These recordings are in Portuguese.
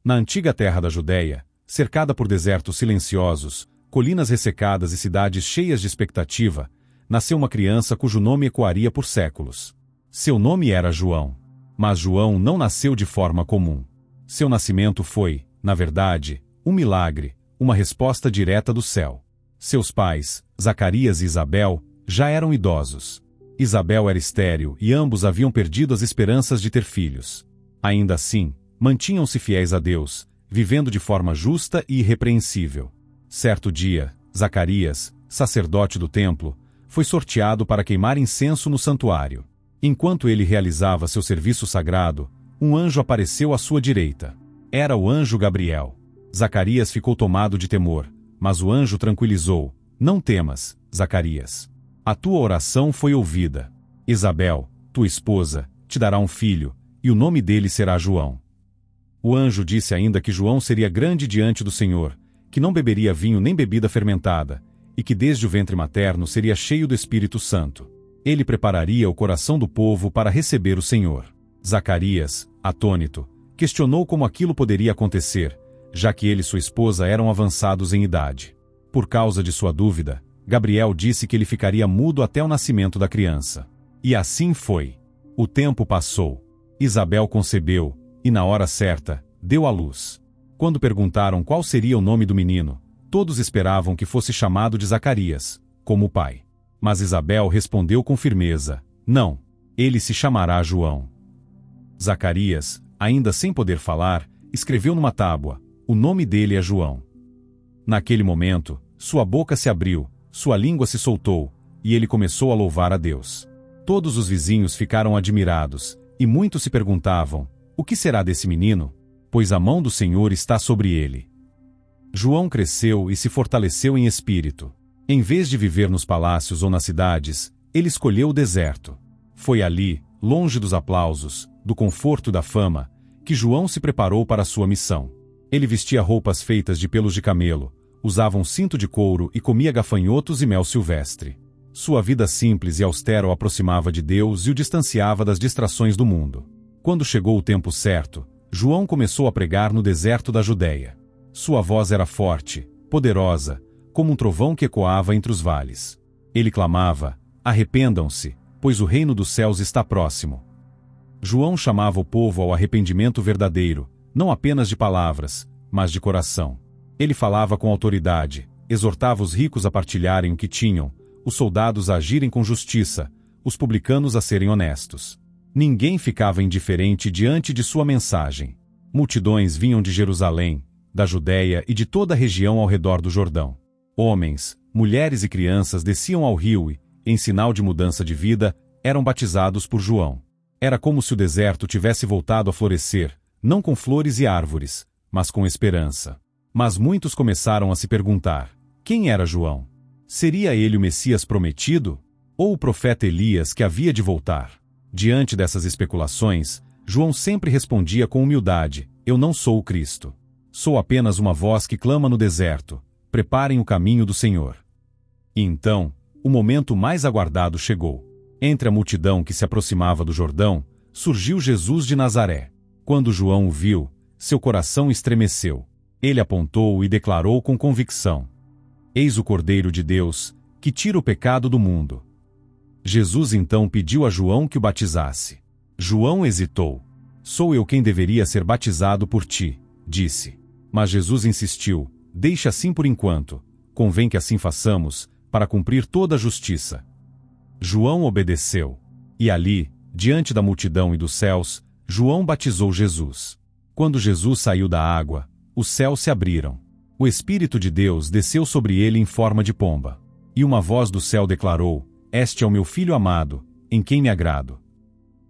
Na antiga terra da Judéia, cercada por desertos silenciosos, colinas ressecadas e cidades cheias de expectativa, nasceu uma criança cujo nome ecoaria por séculos. Seu nome era João. Mas João não nasceu de forma comum. Seu nascimento foi, na verdade, um milagre, uma resposta direta do céu. Seus pais, Zacarias e Isabel, já eram idosos. Isabel era estéril e ambos haviam perdido as esperanças de ter filhos. Ainda assim, mantinham-se fiéis a Deus, vivendo de forma justa e irrepreensível. Certo dia, Zacarias, sacerdote do templo, foi sorteado para queimar incenso no santuário. Enquanto ele realizava seu serviço sagrado, um anjo apareceu à sua direita. Era o anjo Gabriel. Zacarias ficou tomado de temor, mas o anjo tranquilizou: "Não temas, Zacarias. A tua oração foi ouvida. Isabel, tua esposa, te dará um filho, e o nome dele será João." O anjo disse ainda que João seria grande diante do Senhor, que não beberia vinho nem bebida fermentada, e que desde o ventre materno seria cheio do Espírito Santo. Ele prepararia o coração do povo para receber o Senhor. Zacarias, atônito, questionou como aquilo poderia acontecer, já que ele e sua esposa eram avançados em idade. Por causa de sua dúvida, Gabriel disse que ele ficaria mudo até o nascimento da criança. E assim foi. O tempo passou. Isabel concebeu, e na hora certa, deu à luz. Quando perguntaram qual seria o nome do menino, todos esperavam que fosse chamado de Zacarias, como o pai. Mas Isabel respondeu com firmeza: "Não, ele se chamará João." Zacarias, ainda sem poder falar, escreveu numa tábua: "O nome dele é João." Naquele momento, sua boca se abriu, sua língua se soltou, e ele começou a louvar a Deus. Todos os vizinhos ficaram admirados, e muitos se perguntavam: "O que será desse menino? Pois a mão do Senhor está sobre ele." João cresceu e se fortaleceu em espírito. Em vez de viver nos palácios ou nas cidades, ele escolheu o deserto. Foi ali, longe dos aplausos, do conforto e da fama, que João se preparou para a sua missão. Ele vestia roupas feitas de pelos de camelo, usava um cinto de couro e comia gafanhotos e mel silvestre. Sua vida simples e austera o aproximava de Deus e o distanciava das distrações do mundo. Quando chegou o tempo certo, João começou a pregar no deserto da Judéia. Sua voz era forte, poderosa, como um trovão que ecoava entre os vales. Ele clamava: "Arrependam-se, pois o reino dos céus está próximo." João chamava o povo ao arrependimento verdadeiro, não apenas de palavras, mas de coração. Ele falava com autoridade, exortava os ricos a partilharem o que tinham, os soldados a agirem com justiça, os publicanos a serem honestos. Ninguém ficava indiferente diante de sua mensagem. Multidões vinham de Jerusalém, da Judéia e de toda a região ao redor do Jordão. Homens, mulheres e crianças desciam ao rio e, em sinal de mudança de vida, eram batizados por João. Era como se o deserto tivesse voltado a florescer, não com flores e árvores, mas com esperança. Mas muitos começaram a se perguntar: quem era João? Seria ele o Messias prometido? Ou o profeta Elias que havia de voltar? Diante dessas especulações, João sempre respondia com humildade: "Eu não sou o Cristo. Sou apenas uma voz que clama no deserto: preparem o caminho do Senhor." E então, o momento mais aguardado chegou. Entre a multidão que se aproximava do Jordão, surgiu Jesus de Nazaré. Quando João o viu, seu coração estremeceu. Ele apontou e declarou com convicção: "Eis o Cordeiro de Deus, que tira o pecado do mundo." Jesus então pediu a João que o batizasse. João hesitou. "Sou eu quem deveria ser batizado por ti", disse. Mas Jesus insistiu: "Deixa assim por enquanto. Convém que assim façamos, para cumprir toda a justiça." João obedeceu. E ali, diante da multidão e dos céus, João batizou Jesus. Quando Jesus saiu da água, os céus se abriram. O Espírito de Deus desceu sobre ele em forma de pomba. E uma voz do céu declarou: "Este é o meu Filho amado, em quem me agrado."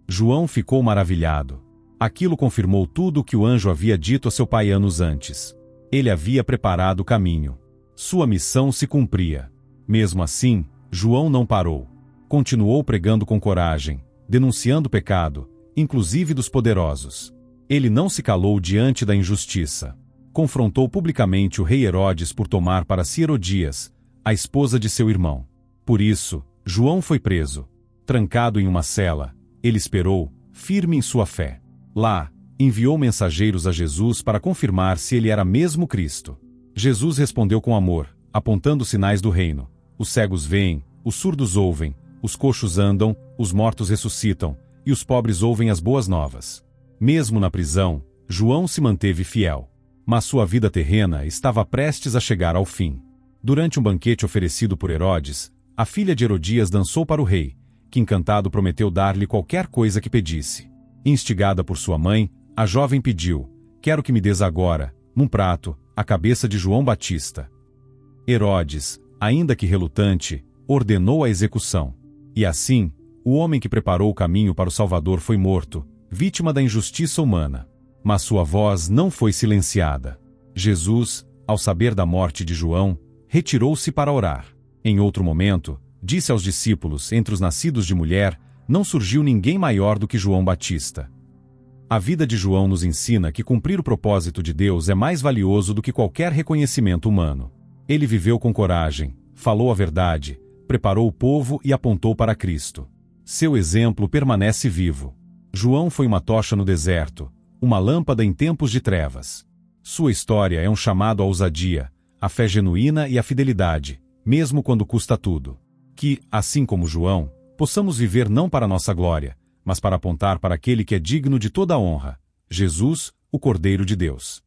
João ficou maravilhado. Aquilo confirmou tudo o que o anjo havia dito a seu pai anos antes. Ele havia preparado o caminho. Sua missão se cumpria. Mesmo assim, João não parou. Continuou pregando com coragem, denunciando o pecado, inclusive dos poderosos. Ele não se calou diante da injustiça. Confrontou publicamente o rei Herodes por tomar para si Herodias, a esposa de seu irmão. Por isso, João foi preso. Trancado em uma cela, ele esperou, firme em sua fé. Lá, enviou mensageiros a Jesus para confirmar se ele era mesmo Cristo. Jesus respondeu com amor, apontando sinais do reino. Os cegos veem, os surdos ouvem, os coxos andam, os mortos ressuscitam, e os pobres ouvem as boas novas. Mesmo na prisão, João se manteve fiel. Mas sua vida terrena estava prestes a chegar ao fim. Durante um banquete oferecido por Herodes, a filha de Herodias dançou para o rei, que encantado prometeu dar-lhe qualquer coisa que pedisse. Instigada por sua mãe, a jovem pediu: quero que me des agora, num prato, a cabeça de João Batista. Herodes, ainda que relutante, ordenou a execução. E assim, o homem que preparou o caminho para o Salvador foi morto, vítima da injustiça humana. Mas sua voz não foi silenciada. Jesus, ao saber da morte de João, retirou-se para orar. Em outro momento, disse aos discípulos: entre os nascidos de mulher, não surgiu ninguém maior do que João Batista. A vida de João nos ensina que cumprir o propósito de Deus é mais valioso do que qualquer reconhecimento humano. Ele viveu com coragem, falou a verdade, preparou o povo e apontou para Cristo. Seu exemplo permanece vivo. João foi uma tocha no deserto, uma lâmpada em tempos de trevas. Sua história é um chamado à ousadia, à fé genuína e à fidelidade, mesmo quando custa tudo. Que, assim como João, possamos viver não para nossa glória, mas para apontar para aquele que é digno de toda a honra, Jesus, o Cordeiro de Deus.